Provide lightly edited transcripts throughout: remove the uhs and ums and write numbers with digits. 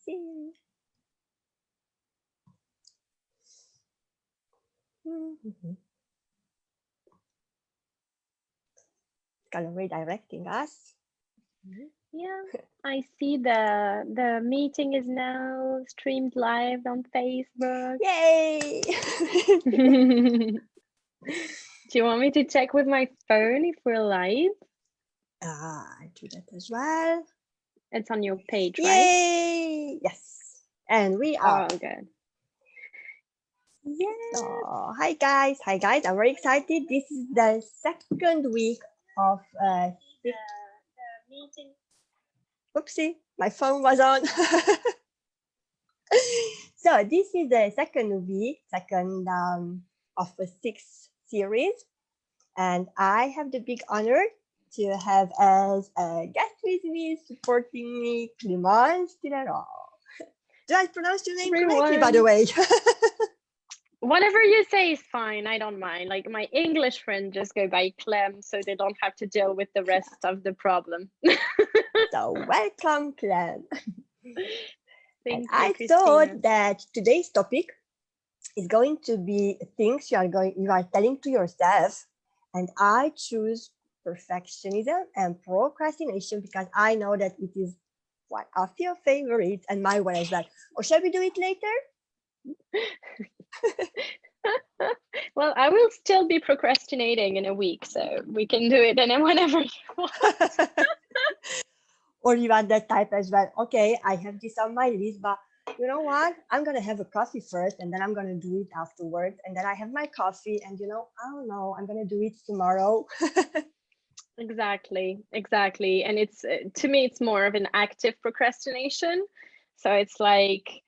see. Kind of redirecting us. Yeah, I see the meeting is now streamed live on Facebook. Yay! Do you want me to check with my phone if we're live? I do that as well. It's on your page, right? Yay! Yes. And we are. Oh, good. Yes. So, hi guys. I'm very excited. This is the second week of the meeting. Oopsie, my phone was on. So this is the second week, of the 6th series, and I have the big honor to have as a guest with me, supporting me, CLEMENCE TILLEROT. Did I pronounce your name correctly, by the way? Whatever you say is fine. I don't mind. Like my English friends just go by Clem, so they don't have to deal with the rest of the problem. So welcome, Clem. Thank you, I Christina. thought that today's topic is going to be things you are telling to yourself, and I choose perfectionism and procrastination because I know that it is one of your favorites and my one as well. Or shall we do it later? Well, I will still be procrastinating in a week, so we can do it whenever you want. Or you are that type as well. Okay, I have this on my list, but you know what? I'm gonna have a coffee first, and then I'm gonna do it afterwards. And then I have my coffee, and I don't know, I'm gonna do it tomorrow. Exactly. And it's to me, it's more of an active procrastination. So it's like,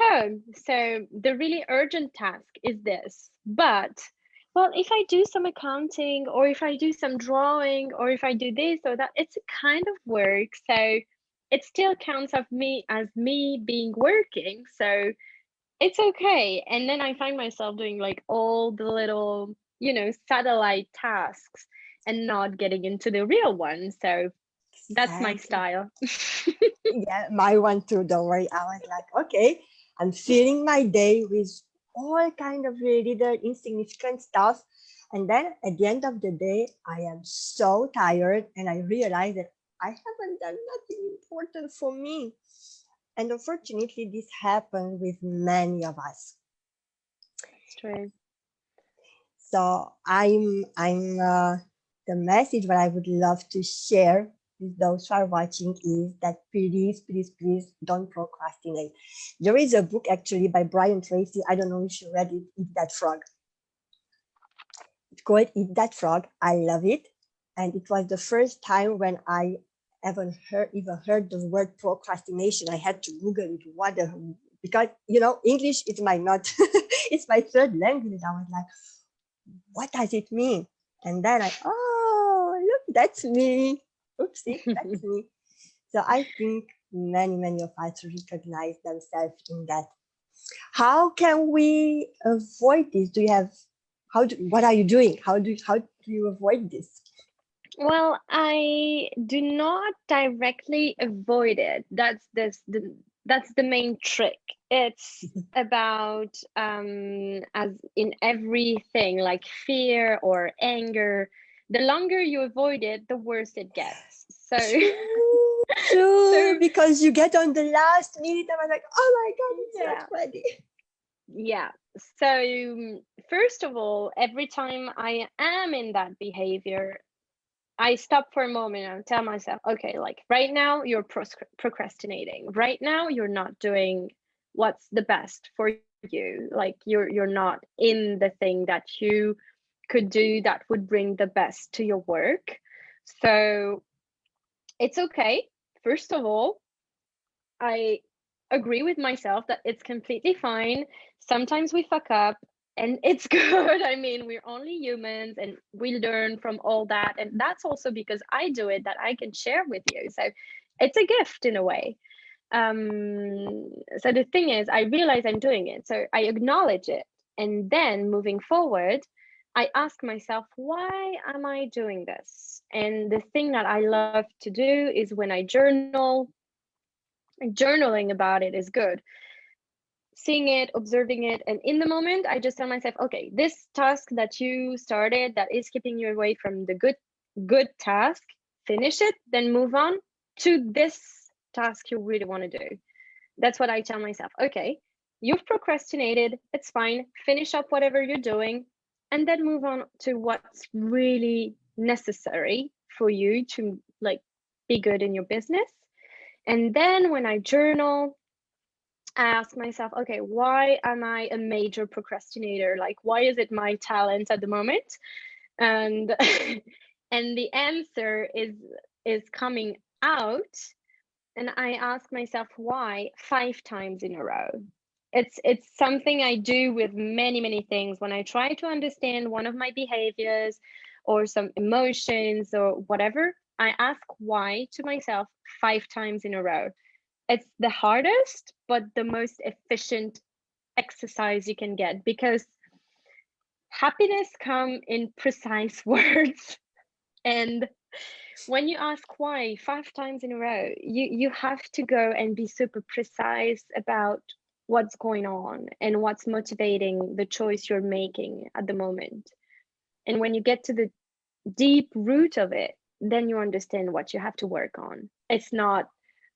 oh, so the really urgent task is this, but well, if I do some accounting or if I do some drawing or if I do this or that, it's a kind of work. So it still counts of me as me being working. So it's okay. And then I find myself doing like all the little, satellite tasks and not getting into the real one. So that's my style. Yeah, my one too, don't worry. I was like, okay, I'm filling my day with all kind of little insignificant stuff. And then at the end of the day, I am so tired and I realize that I haven't done nothing important for me. And unfortunately, this happened with many of us. It's true. So the message that I would love to share with those who are watching is that please don't procrastinate. There is a book actually by Brian Tracy. I don't know if you read it, Eat That Frog. It's called Eat That Frog. I love it. And it was the first time when I even heard the word procrastination. I had to Google it. Because English is it's my third language. I was like, what does it mean? And then look, that's me. Oopsie, that's me. So I think many of us recognize themselves in that. How can we avoid this? What are you doing? How do you avoid this? Well, I do not directly avoid it. That's the main trick. It's about as in everything like fear or anger, the longer you avoid it, the worse it gets. So true, because you get on the last minute and I'm like, oh my god, it's not ready. Yeah. So first of all, every time I am in that behavior, I stop for a moment and tell myself, okay, like right now you're procrastinating. Right now you're not doing what's the best for you. Like you're not in the thing that you could do that would bring the best to your work. So it's okay. First of all, I agree with myself that it's completely fine. Sometimes we fuck up and it's good. I mean, we're only humans and we learn from all that. And that's also because I do it that I can share with you. So it's a gift in a way. So the thing is, I realize I'm doing it. So I acknowledge it. And then moving forward, I ask myself, why am I doing this? And the thing that I love to do is when I journal, Journaling about it is good. Seeing it, observing it, and in the moment, I just tell myself, okay, this task that you started that is keeping you away from the good task, finish it, then move on to this task you really want to do. That's what I tell myself. Okay, you've procrastinated, it's fine. Finish up whatever you're doing, and then move on to what's really necessary for you to like be good in your business. And then when I journal, I ask myself, okay, why am I a major procrastinator? Like, why is it my talent at the moment? And and the answer is coming out, and I ask myself why 5 times in a row. It's something I do with many things. When I try to understand one of my behaviors or some emotions or whatever, I ask why to myself 5 times in a row. It's the hardest, but the most efficient exercise you can get, because happiness come in precise words. And when you ask why 5 times in a row, you have to go and be super precise about what's going on and what's motivating the choice you're making at the moment. And when you get to the deep root of it, then you understand what you have to work on. It's not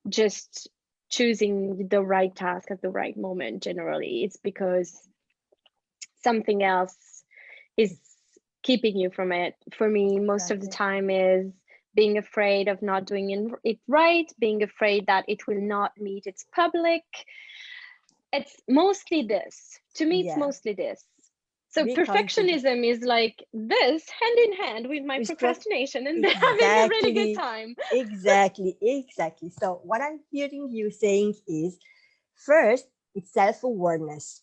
just choosing the right task at the right moment. Generally, it's because something else is keeping you from it. For me, most of the time is being afraid of not doing it right, being afraid that it will not meet its public. It's mostly this. To me, it's mostly this. So perfectionism is like this, hand in hand with my procrastination and having a really good time. Exactly. So what I'm hearing you saying is, first, it's self-awareness.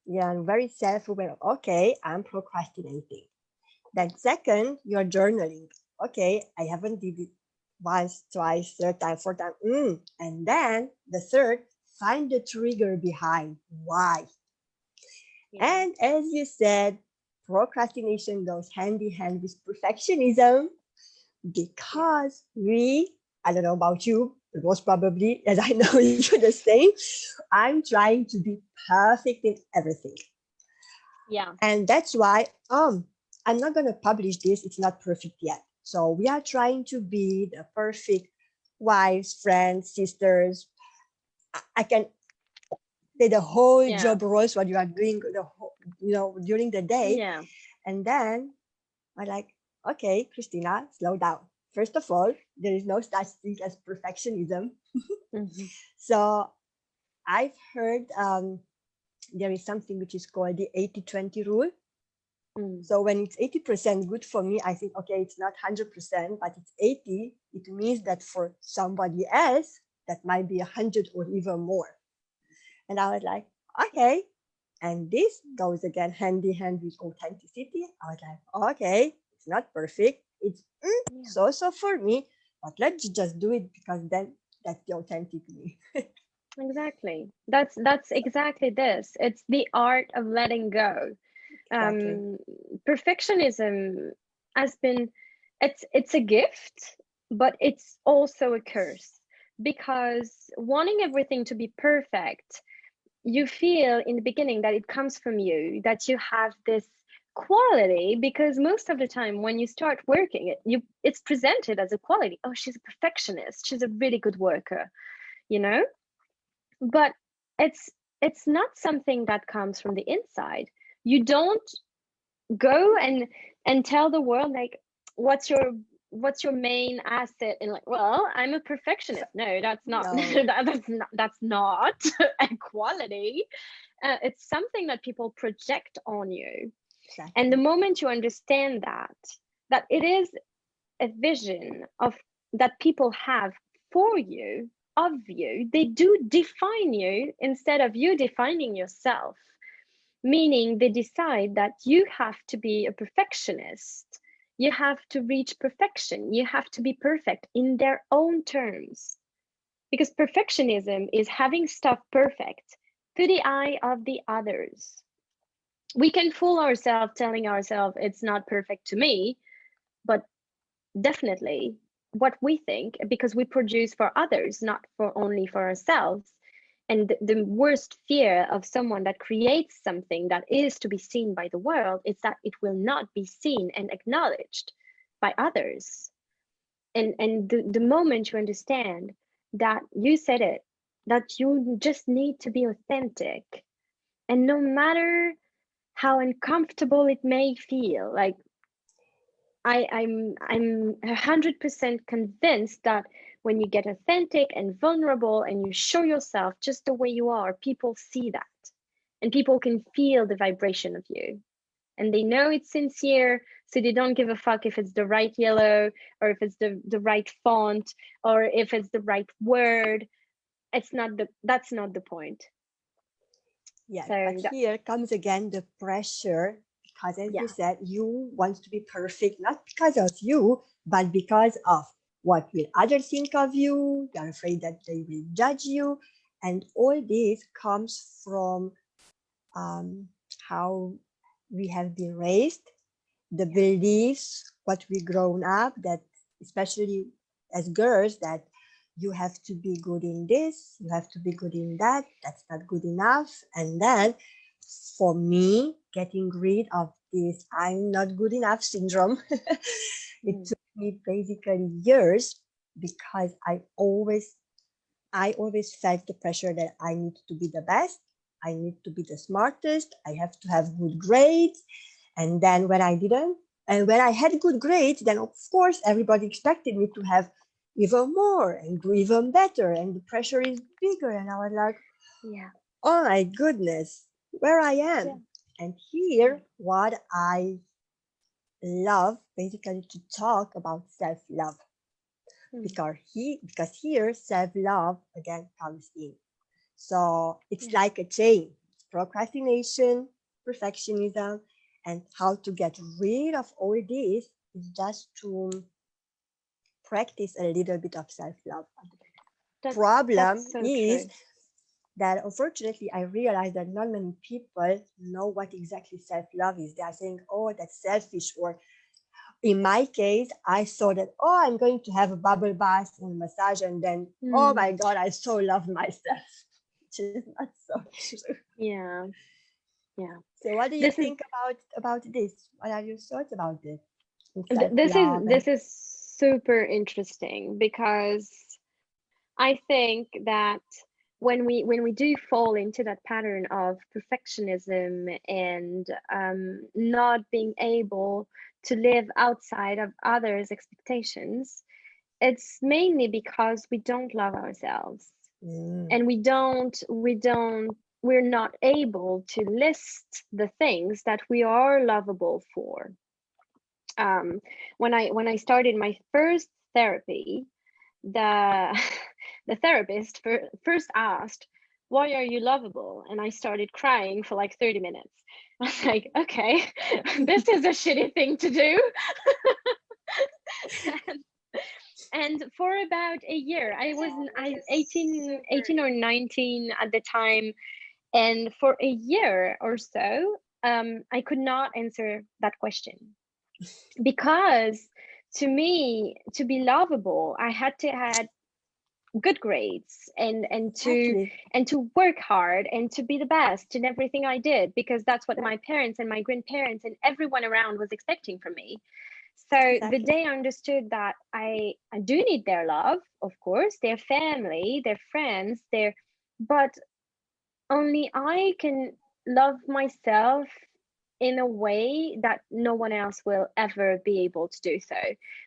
Yeah, I'm very self-aware. Okay, I'm procrastinating. Then second, you're journaling. Okay, I haven't did it once, twice, third time, fourth time. And then the third, find the trigger behind why. Yeah. And as you said, procrastination goes hand in hand with perfectionism, because I don't know about you, but most probably, as I know you're the same, I'm trying to be perfect in everything. Yeah. And that's why I'm not going to publish this. It's not perfect yet. So we are trying to be the perfect wives, friends, sisters. I can say the whole job roles, what you are doing, the whole, during the day. Yeah. And then I'm like, okay, Christina, slow down. First of all, there is no such thing as perfectionism. So I've heard there is something which is called the 80-20 rule. So when it's 80% good for me, I think, okay, it's not 100%, but it's 80. It means that for somebody else, that might be 100 or even more. And I was like, okay. And this goes again hand in hand with authenticity. I was like, okay, it's not perfect. It's so for me, but let's just do it, because then that's the authentic me. Exactly. That's exactly this. It's the art of letting go. Exactly. Perfectionism has been, it's a gift, but it's also a curse, because wanting everything to be perfect, you feel in the beginning that it comes from you, that you have this quality, because most of the time when you start working, it's presented as a quality. Oh, she's a perfectionist, she's a really good worker, but it's not something that comes from the inside. You don't go and tell the world, like, what's your main asset, and like, well, I'm a perfectionist. No, that's not. That's not a quality. It's something that people project on you. Exactly. And the moment you understand that it is a vision of that people have for you, of you, they do define you instead of you defining yourself. Meaning they decide that you have to be a perfectionist. You have to reach perfection. You have to be perfect in their own terms. Because perfectionism is having stuff perfect to the eye of the others. We can fool ourselves telling ourselves it's not perfect to me, but definitely what we think, because we produce for others, not for only for ourselves. And the worst fear of someone that creates something that is to be seen by the world is that it will not be seen and acknowledged by others. And the moment you understand that, you said it, that you just need to be authentic, and no matter how uncomfortable it may feel, like I'm 100% convinced that when you get authentic and vulnerable and you show yourself just the way you are, people see that, and people can feel the vibration of you, and they know it's sincere, so they don't give a fuck if it's the right yellow, or if it's the right font, or if it's the right word. That's not the point. Yeah, So but here comes again the pressure, because as you said, you want to be perfect, not because of you, but because of what will others think of you. You're afraid that they will judge you. And all this comes from how we have been raised, the beliefs, what we grown up, that especially as girls, that you have to be good in this, you have to be good in that, that's not good enough. And then for me, getting rid of this I'm not good enough syndrome, it took me basically years, because I always felt the pressure that I need to be the best, I need to be the smartest, I have to have good grades. And then when I didn't, and when I had good grades, then of course everybody expected me to have even more and do even better, and the pressure is bigger. And I was like, oh my goodness, where I am. Yeah. And here, what I love basically to talk about self-love, because here self-love again comes in. So it's like a chain: procrastination, perfectionism, and how to get rid of all this is just to practice a little bit of self-love. The problem is that unfortunately I realize that not many people know what exactly self-love is. They are saying, oh, that's selfish. Or in my case, I thought that, oh, I'm going to have a bubble bath and massage, and then, oh my God, I so love myself. Which is not so true. Yeah. So what do you think about this? What are your thoughts about this? This is super interesting, because I think that when we do fall into that pattern of perfectionism and not being able to live outside of others' expectations, it's mainly because we don't love ourselves, and we're not able to list the things that we are lovable for. When I started my first therapy, the the therapist first asked, why are you lovable? And I started crying for like 30 minutes. I was like, okay, this is a shitty thing to do. And for about a year, I was 18 or 19 at the time, and for a year or so, I could not answer that question, because to me, to be lovable, I had to have good grades and to work hard and to be the best in everything I did, because that's what my parents and my grandparents and everyone around was expecting from me. So the day I understood that I do need their love, of course, their family, their friends, but only I can love myself in a way that no one else will ever be able to do so.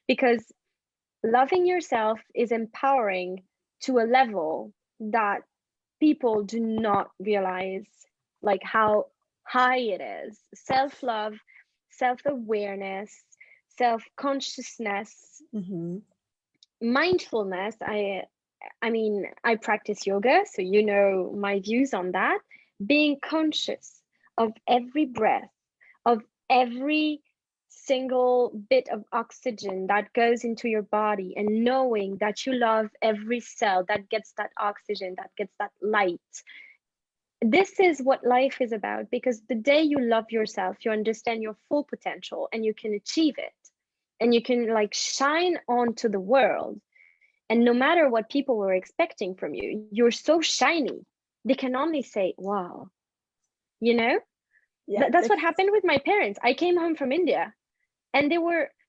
Because loving yourself is empowering to a level that people do not realize, like how high it is. Self-love, self-awareness, self-consciousness, mindfulness. I mean, I practice yoga, so you know my views on that. Being conscious of every breath, of every single bit of oxygen that goes into your body, and knowing that you love every cell that gets that oxygen, that gets that light. This is what life is about, because the day you love yourself, you understand your full potential and you can achieve it. and you can like shine onto the world. And no matter what people were expecting from you, you're so shiny. They can only say, wow, you know? Yeah, That's what happened with my parents. I came home from India and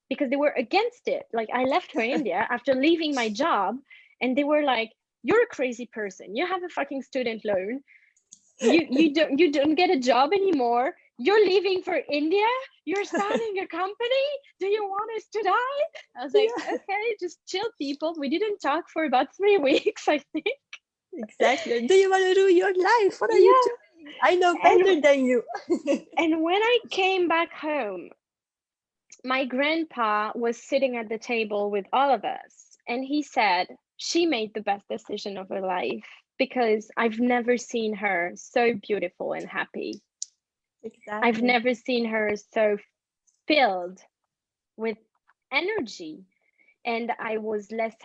because they were against it. Like I left for India after leaving my job, and they were like, you're a crazy person. You have a fucking student loan. You don't get a job anymore. You're leaving for India. You're starting a company. Do you want us to die? I was like, yeah, okay, just chill, people. We didn't talk for about 3 weeks, I think. exactly. Do you want to ruin your life? What are you Yeah. doing? I know And better than you. and when I came back home, my grandpa was sitting at the table with all of us, and he said she made the best decision of her life because I've never seen her so beautiful and happy. I've Exactly. never seen her so filled with energy, and I was less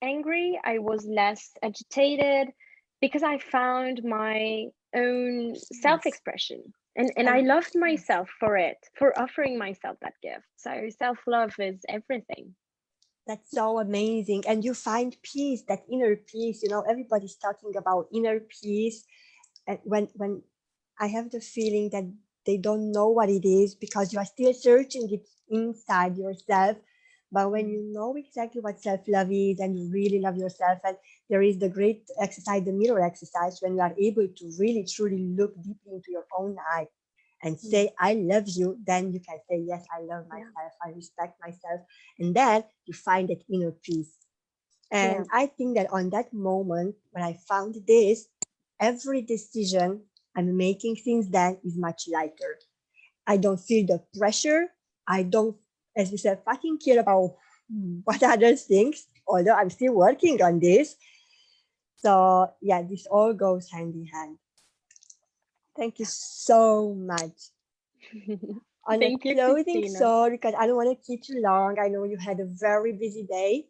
angry, I was less agitated because I found my own Yes. self-expression. And I And loved yes. myself for it, for offering myself that gift. So self-love is everything. That's so amazing. And you find peace, that inner peace. Everybody's talking about inner peace. And when I have the feeling that they don't know what it is because you are still searching it inside yourself. But when you know exactly what self-love is and you really love yourself, and there is the great exercise, the mirror exercise, when you are able to really truly look deeply into your own eye and Mm. say, I love you, then you can say, yes, I love Yeah, myself, I respect myself. And then you find that inner peace. yeah, And I think that on that moment, when I found this, every decision I'm making since then is much lighter. I don't feel the pressure. I don't, as you said, fucking care about what others think, although I'm still working on this. So yeah, this all goes hand in hand. Thank you so much. yeah. On a Thank you, closing Christina. thought, because I don't want to keep you long, I know you had a very busy day.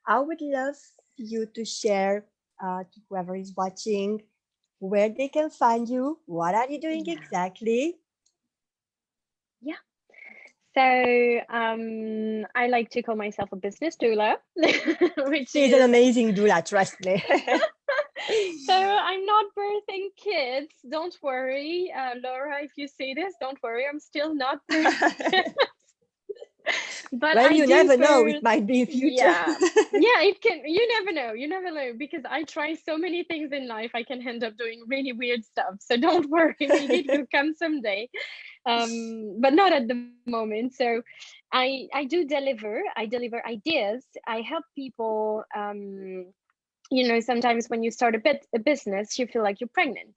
I would love you to share to whoever is watching where they can find you. What are you doing Yeah, exactly? yeah. So I like to call myself a business doula, which She's an is amazing doula, trust me. so I'm not birthing kids. Don't worry, Laura. If you see this, don't worry. I'm still not birthing kids, but Well, I you do never know. It birth. might be future. Yeah, yeah. It can. You never know. You never know because I try so many things in life. I can end up doing really weird stuff. So don't worry. Maybe it will come someday, but not at the moment. So I do deliver. I deliver ideas. I help people. Sometimes when you start a business, you feel like you're pregnant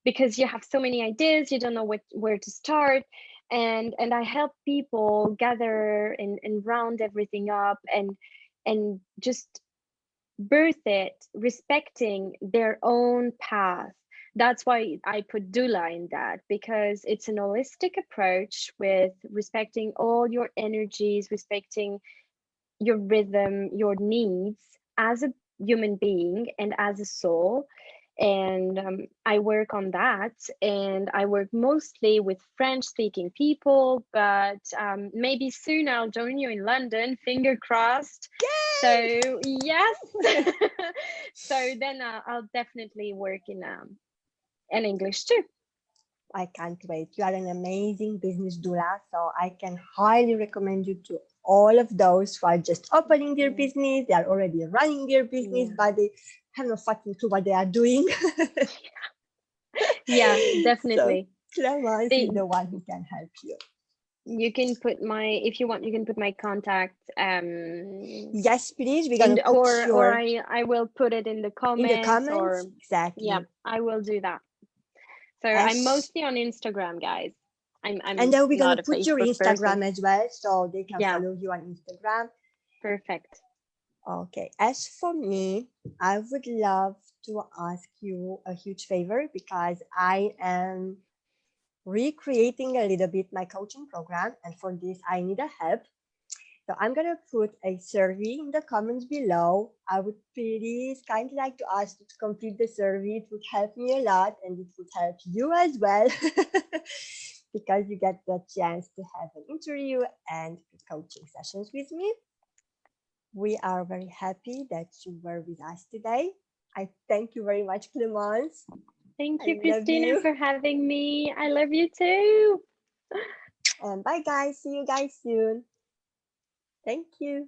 because you have so many ideas, you don't know where to start. And I help people gather and round everything up and just birth it, respecting their own path. That's why I put doula in that, because it's an holistic approach with respecting all your energies, respecting your rhythm, your needs as a human being and as a soul. And I work on that. And I work mostly with French speaking people, but maybe soon I'll join you in London, finger crossed. So, yes. So then I'll definitely work in English too. I can't wait. You are an amazing business doula, so I can highly recommend you to all of those who are just opening their Yeah. business. They are already running their business, Yeah. but they have no fucking clue what they are doing. Yeah, So definitely. Clemence is The, the one who can help you. you can put my, if you want, you can put my contact Yes, please. We're in gonna the, put or your I will put it in the in the comments, comments or yeah, exactly. I will do that. So I'm As mostly on Instagram, guys. and I'm then we're gonna not a put your Facebook person. Instagram as well, so they can Yeah, follow you on Instagram. perfect. Okay. As for me, I would love to ask you a huge favor because I am recreating a little bit my coaching program, and for this I need a help. So I'm gonna put a survey in the comments below. I would please kindly like to ask you to complete the survey. It would help me a lot and it would help you as well. because you get the chance to have an interview and coaching sessions with me. We are very happy that you were with us today. I thank you very much, Clemence. Thank you, I love Christina, you. for having me. I love you too. And bye, guys. See you guys soon. Thank you.